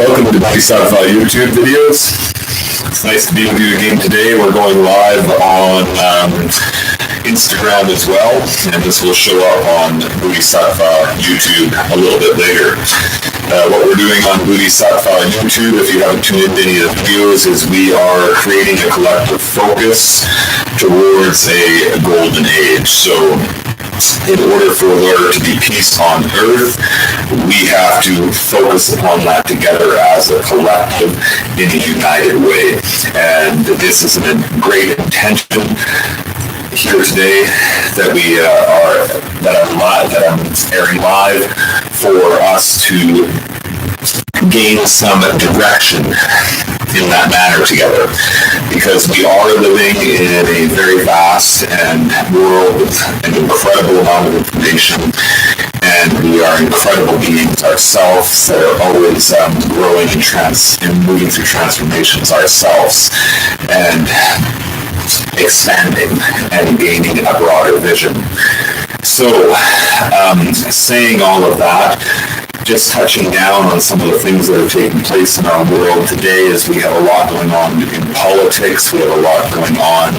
Welcome to Bodhisattva YouTube videos. It's nice to be with you again today. We're going live on Instagram as well, and this will show up on Bodhisattva YouTube a little bit later. What we're doing on Bodhisattva YouTube, if you haven't tuned into any of the videos, is we are creating a collective focus towards a golden age. So in order for there to be peace on earth, we have to focus upon that together as a collective in a united way. And this is a great intention here today that I'm airing live for us to gain some direction in that manner together, because we are living in a very vast and world with an incredible amount of information, and we are incredible beings ourselves that are always growing and moving through transformations ourselves and expanding and gaining a broader vision. So saying all of that, just touching down on some of the things that are taking place in our world today, is we have a lot going on in politics, we have a lot going on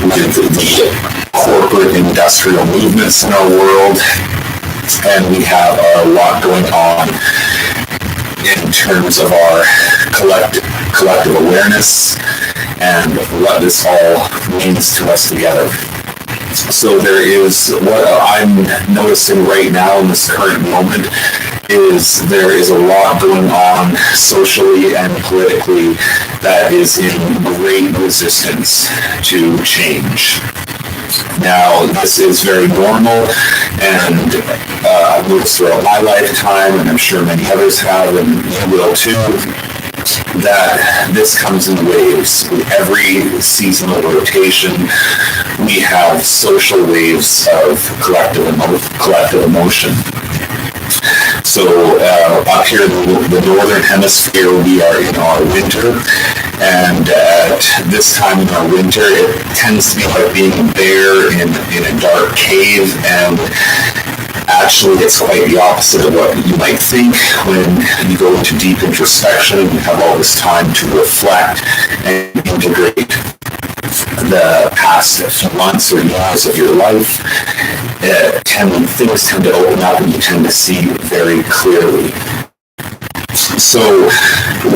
with the corporate industrial movements in our world, and we have a lot going on in terms of our collective awareness and what this all means to us together. So there is, what I'm noticing right now in this current moment, is there is a lot going on socially and politically that is in great resistance to change. Now, this is very normal, and I've noticed throughout my lifetime, and I'm sure many others have, and you will too, that this comes in waves. With every seasonal rotation, we have social waves of collective emotion. So up here in the northern hemisphere, we are in our winter, and at this time in our winter, it tends to be like being a bear in a dark cave, and actually it's quite the opposite of what you might think when you go into deep introspection and you have all this time to reflect and integrate the past few months or years of your life. Things tend to open up and you tend to see very clearly. So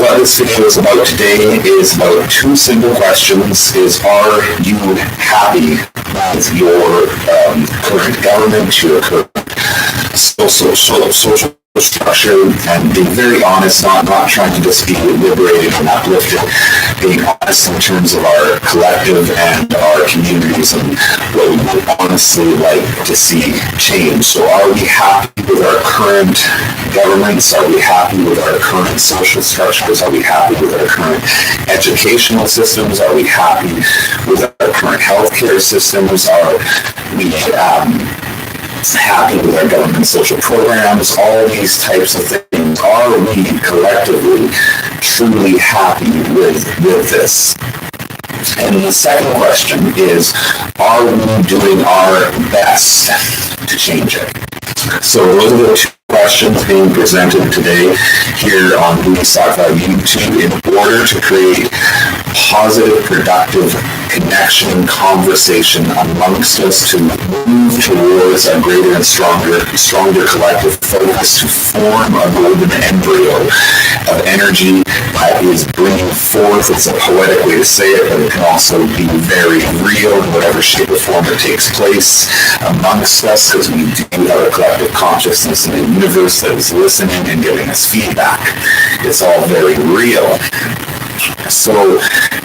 what this video is about today is about two simple questions. Are you happy with your current government, your current social structure, and being very honest, not trying to just be liberated and uplifted, being honest in terms of our collective and our communities and what we would honestly like to see change. So are we happy with our current governments? Are we happy with our current social structures? Are we happy with our current educational systems? Are we happy with our current healthcare systems? Are we happy with our government social programs? All these types of things. Are we collectively truly happy with this? And the second question is, are we doing our best to change it? So those are the two questions being presented today here on Bodhisattva YouTube in order to create positive, productive connection, conversation amongst us to move towards a greater and stronger collective focus to form a golden embryo of energy that is bringing forth. It's a poetic way to say it, but it can also be very real in whatever shape or form it takes place amongst us, because we do have a collective consciousness in the universe that is listening and giving us feedback. It's all very real. So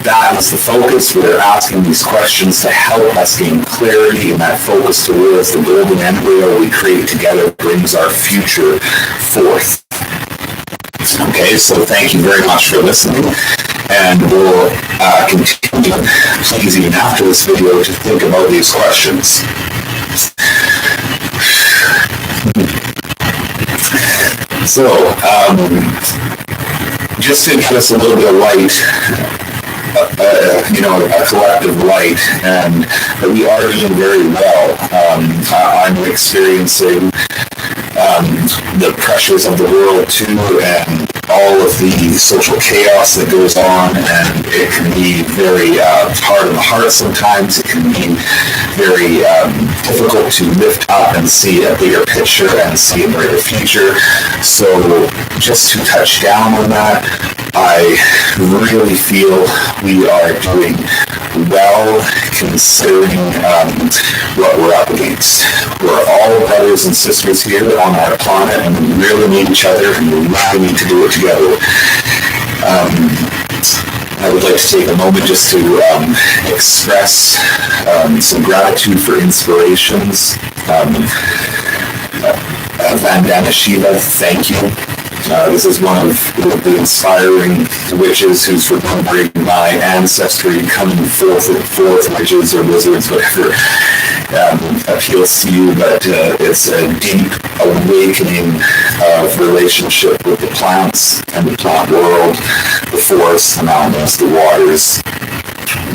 that is the focus. We're asking these questions to help us gain clarity, and that focus towards the golden embryo we create together brings our future forth. Okay, so thank you very much for listening, and we'll continue, please, even after this video, to think about these questions. So, just to give us a little bit of light, a collective light, and we are doing very well. I'm experiencing the pressures of the world too, and all of the social chaos that goes on, and it can be very hard on the heart sometimes. It can be very difficult to lift up and see a bigger picture and see a brighter future. So just to touch down on that, I really feel we are doing well considering what we're up against. We're all brothers and sisters here on our planet, and we really need each other, and we really need to do it together. I would like to take a moment just to express some gratitude for inspirations. Vandana Shiva, thank you. This is one of the inspiring witches who's remembering my ancestry, coming forth, witches or wizards, whatever appeals to you, but it's a deep awakening of relationship with the plants and the plant world, the forests, the mountains, the waters,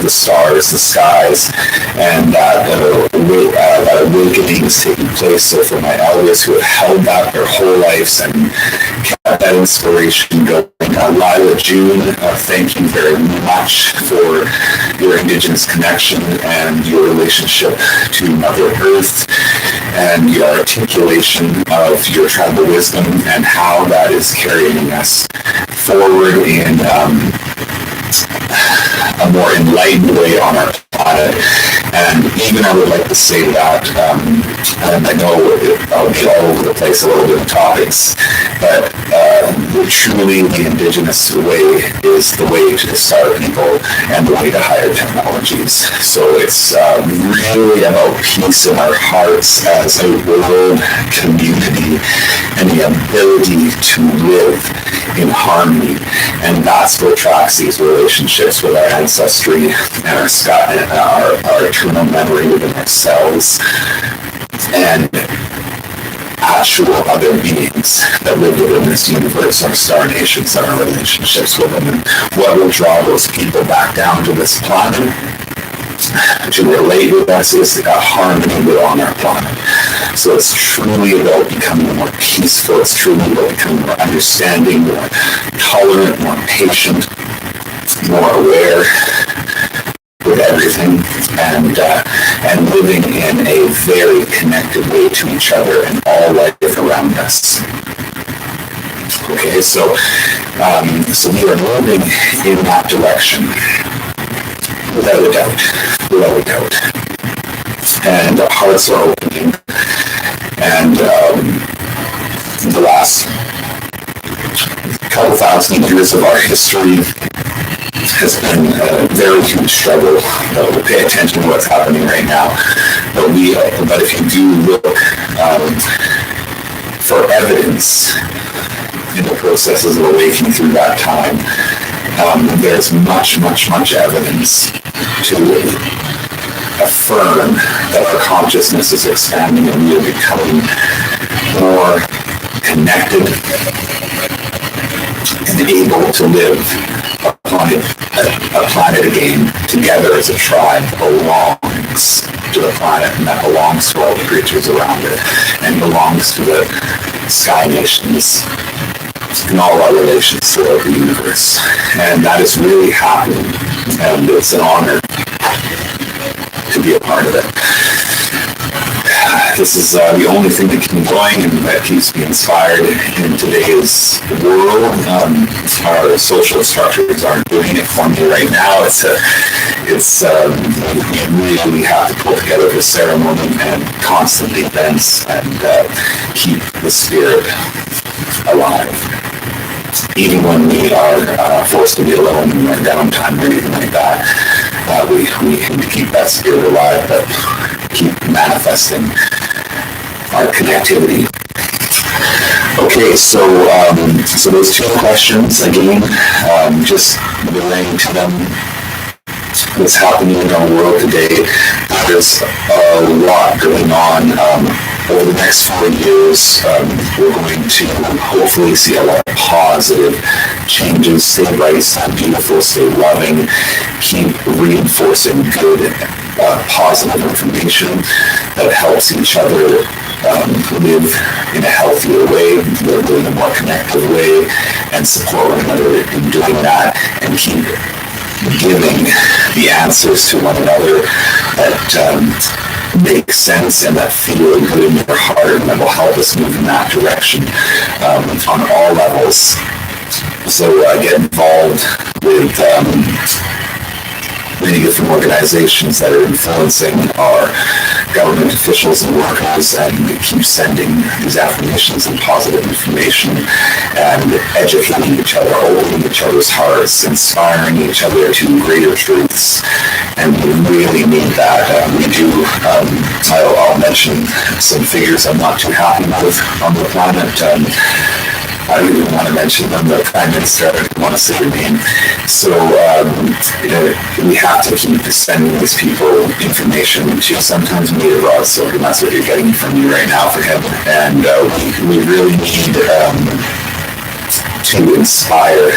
the stars, the skies, and that awakening is taking place. So for my elders who have held that their whole lives and kept that inspiration going, Lila June, thank you very much for your Indigenous connection and your relationship to Mother Earth and your articulation of your tribal wisdom and how that is carrying us forward in a more enlightened way on our planet. And even I would like to say that, and I know I'll be all over the place a little bit of topics, but truly the Indigenous way is the way to start people and the way to higher technologies. So it's really about peace in our hearts as a world community and the ability to live in harmony. And that's what attracts these relationships with our ancestry and our sky and our eternal memory within ourselves and actual other beings that live within this universe, our star nations, and our relationships with them. And what will draw those people back down to this planet to relate with us is a harmony on our planet. So it's truly about becoming more peaceful. It's truly about becoming more understanding, more tolerant, more patient, more aware with everything, and living in a very connected way to each other and all life around us. Okay, so we are moving in that direction, without a doubt. And our hearts are opening, and the last couple thousand years of our history has been a very huge struggle. We'll pay attention to what's happening right now, but if you do look for evidence in the processes of awakening through that time, there's much evidence to affirm that our consciousness is expanding and we are becoming more connected and able to live a planet again together as a tribe belongs to the planet, and that belongs to all the creatures around it, and belongs to the sky nations and all our relations throughout the universe. And that is really happening, and it's an honor to be a part of it. This is the only thing that keeps me going and that keeps me inspired in today's world. Our social structures aren't doing it for me right now. We really have to pull together the ceremony and constantly dance and keep the spirit alive. Even when we are forced to be alone in our downtime or anything like that, we aim to keep that spirit alive, but keep manifesting our connectivity. Okay, so those two questions again, just relating to them. What's happening in our world today? There's a lot going on. Over the next 4 years, we're going to hopefully see a lot of positive changes. Stay bright, stay beautiful, stay loving, keep reinforcing good, positive information that helps each other live in a healthier way, live in a more connected way, and support one another in doing that, and keep giving the answers to one another that make sense and that feel good in your heart, and that will help us move in that direction on all levels. So get involved with many different organizations that are influencing our government officials and workers, and keep sending these affirmations and positive information, and educating each other, opening each other's hearts, inspiring each other to greater truths. And we really need that. We do. I'll mention some figures I'm not too happy with on the planet. I don't even want to mention them, the Prime Minister, I don't want to say her name. So we have to keep sending these people information to sometimes meet a broadsword, and that's what you're getting from me right now for him. And we really need to inspire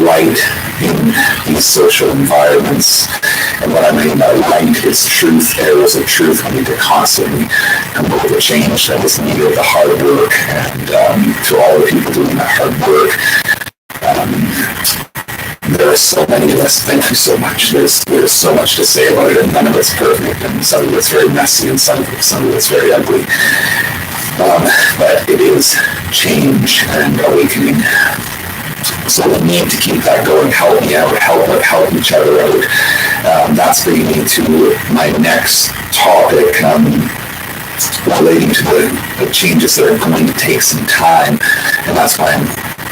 light in these social environments. And what I mean by light is truth, areas of truth. We need to constantly come up with a change that is needed, the hard work, and to all the people doing that hard work. There are so many of us. Thank you so much. There's so much to say about it, and none of it's perfect, and some of it's very messy, and some of it's very ugly. But it is change and awakening. So we need to keep that going, help me out, help each other out. That's bringing me to my next topic, relating to the changes that are going to take some time, and that's why I'm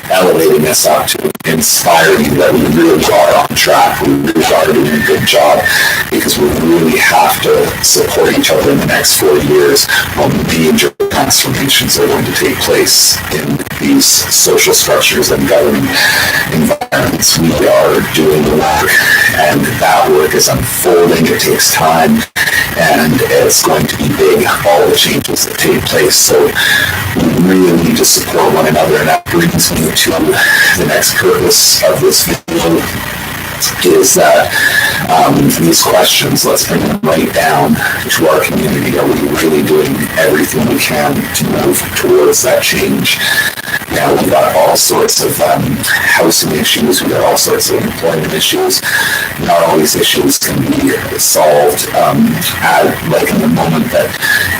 elevating this up to inspire you that we really are on track, we really are doing a good job, because we really have to support each other in the next 4 years when major transformations are going to take place in these social structures and government environments. We are doing the work, and that work is unfolding. It takes time, and it's going to be big, all the changes that take place. So we really need to support one another, and that brings me to the next purpose of this video, is that these questions, let's bring them right down to our community. Are we really doing everything we can to move towards that change? Now, we've got all sorts of housing issues, we've got all sorts of employment issues. Not all these issues can be solved like in the moment that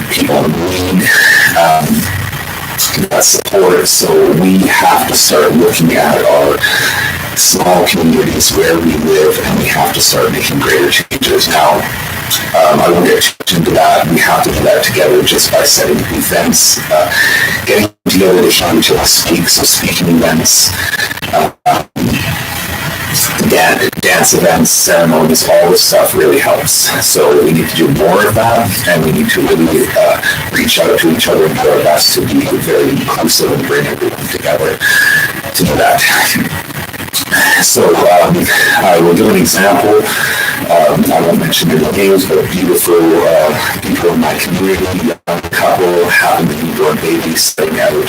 people need that support. So we have to start looking at our small communities where we live, and we have to start making greater changes. Now, I won't get too much into that. We have to do that together just by setting events, getting together to hear each other speak. So speaking events, dance events, ceremonies, all this stuff really helps. So we need to do more of that, and we need to really reach out to each other and do our best to be very inclusive and bring everyone together to do that. So I will give an example. I won't mention any names, but beautiful people in my community, young couple, having the newborn baby, setting out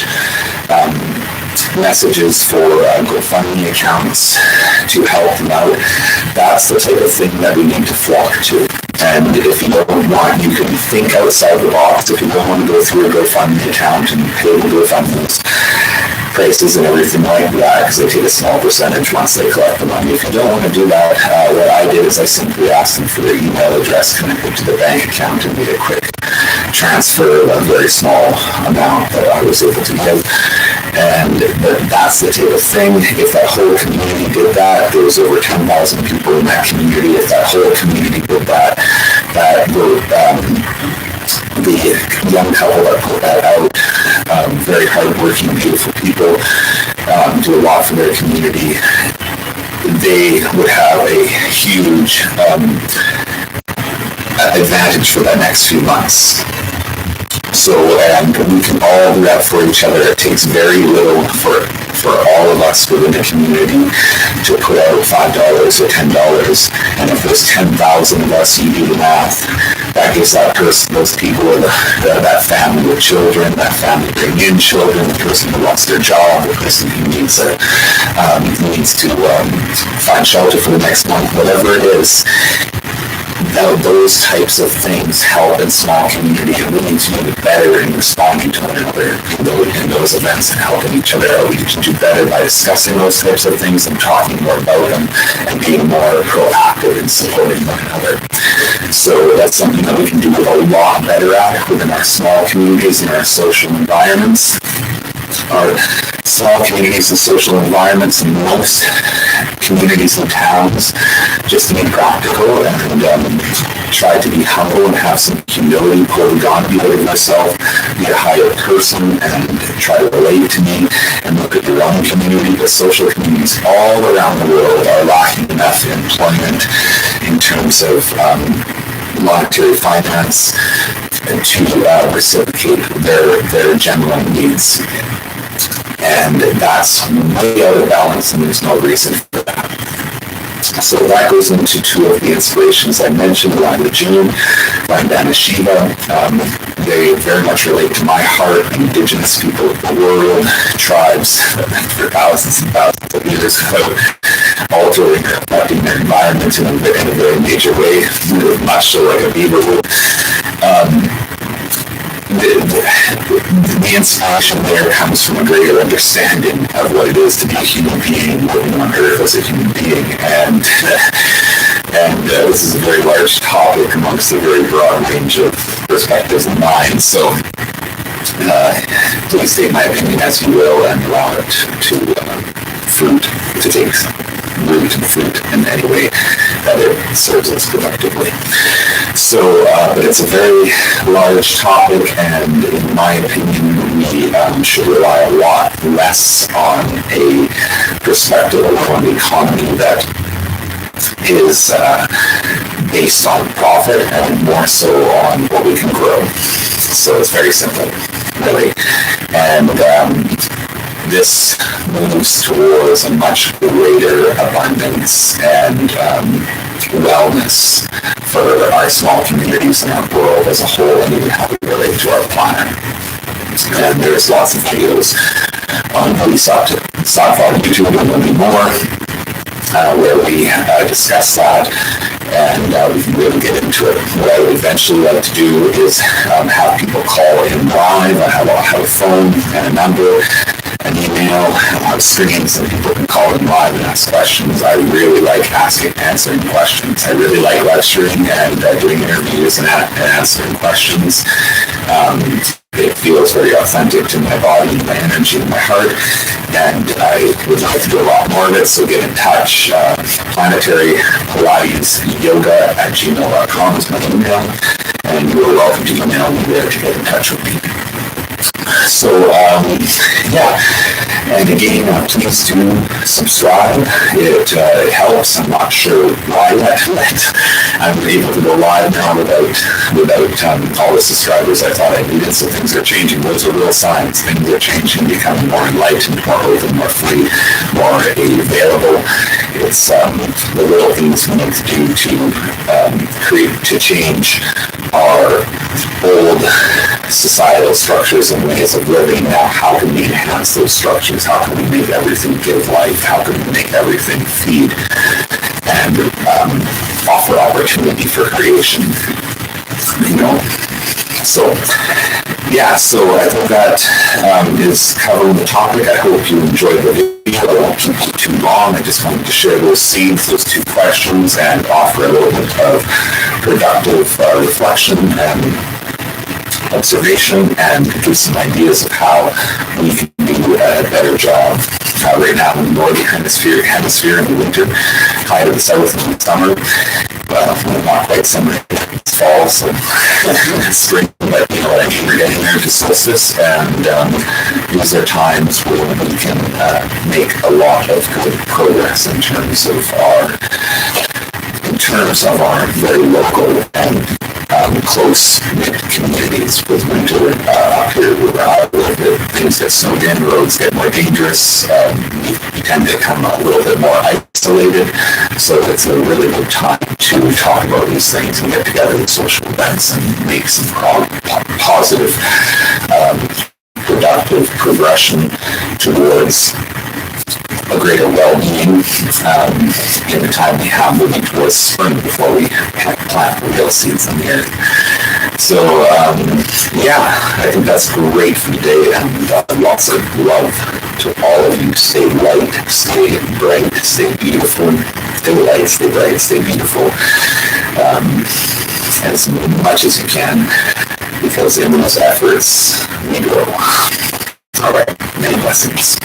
messages for GoFundMe accounts to help them out. That's the type of thing that we need to flock to. And if you don't want, you can think outside the box. If you don't want to go through a GoFundMe account and pay the GoFundMe's prices and everything like that, because they take a small percentage once they collect the money. If you don't want to do that, what I did is I simply asked them for their email address connected to the bank account and made a quick transfer of a very small amount that I was able to give. And that's the type of thing. If that whole community did that, there was over 10,000 people in that community. If that whole community did that, that would the young couple that put that out, very hardworking, beautiful people, do a lot for their community. They would have a huge advantage for the next few months. So, and we can all do that for each other. It takes very little for all of us within the community to put out $5 or $10. And if there's 10,000 of us, you do the math, that gives that person, those people, that family with children, that family bringing in children, the person who lost their job, the person who needs to find shelter for the next month, whatever it is. those types of things help in small community, and we need to do better in responding to one another in those events and helping each other out. We can do better by discussing those types of things and talking more about them and being more proactive in supporting one another. So that's something that we can do a lot better at within our small communities and our social environments. Our small communities and social environments in most communities and towns, just to be practical and try to be humble and have some humility, pull the gauntlet out of yourself, be a higher person and try to relate to me and look at your own community. The social communities all around the world are lacking enough employment in terms of monetary finance to reciprocate their general needs. And that's way out of balance, and there's no reason for that. So that goes into two of the inspirations I mentioned, Lila June, Vandana Shiva. They very much relate to my heart, Indigenous people of the world, tribes for thousands and thousands of years without altering or affecting their environment in a very major way, much so like a beaver would. The inspiration there comes from a greater understanding of what it is to be a human being living on Earth as a human being, and this is a very large topic amongst a very broad range of perspectives and minds. So please take my opinion as you will and allow it to take root and fruit in any way that it serves us productively. So, but it's a very large topic, and in my opinion, we should rely a lot less on a perspective on the economy that is based on profit and more so on what we can grow. So it's very simple, really. And this moves towards a much greater abundance and wellness for our small communities and our world as a whole, and even how we relate to our planet. And there's lots of videos on Bodhisattva on YouTube, and there'll be more where we discuss that, and we can really get into it. What I would eventually like to do is have people call in live. I have a phone and a number, an email, screens, and people can call in live and ask questions. I really like answering questions. I really like lecturing and doing interviews and answering questions. It feels very authentic to my body, my energy, and my heart, and I would like to do a lot more of it, so get in touch. Planetary Pilates Yoga at gmail.com is my email, and you're welcome to email me there to get in touch with me. So, yeah, and again, please do subscribe. It helps. I'm not sure why yet, but I'm able to go live now without all the subscribers I thought I needed. So things are changing. Those are real signs. Things are changing, becoming more enlightened, more open, more free, more available. It's the little things we need to do to change our old societal structures and ways of living. Now, how can we enhance those structures? How can we make everything give life? How can we make everything feed and offer opportunity for creation? You know, so yeah, so I think that is covering the topic. I hope you enjoyed the video. I won't keep you too long. I just wanted to share those seeds, those two questions, and offer a little bit of productive reflection and observation, and give some ideas of how we can do a better job. Right now in the northern hemisphere in the winter, high to the south in the summer. Well, not quite summer, it's fall, so spring, but you know what I mean, we're getting there to solstice, and these are times where we can make a lot of good progress in terms of our very local and close-knit communities. With winter up here where I live, things get snowed in, roads get more dangerous, we tend to become a little bit more isolated, so it's a really good time to talk about these things and get together with social events and make some positive, productive progression towards a greater well-being in the time we have moving towards spring before we plant the real seeds in the earth. So, I think that's great for today, and lots of love to all of you. Stay light, stay bright, stay beautiful, stay light, stay bright, stay beautiful, as much as you can, because in those efforts, we grow. All right, many blessings.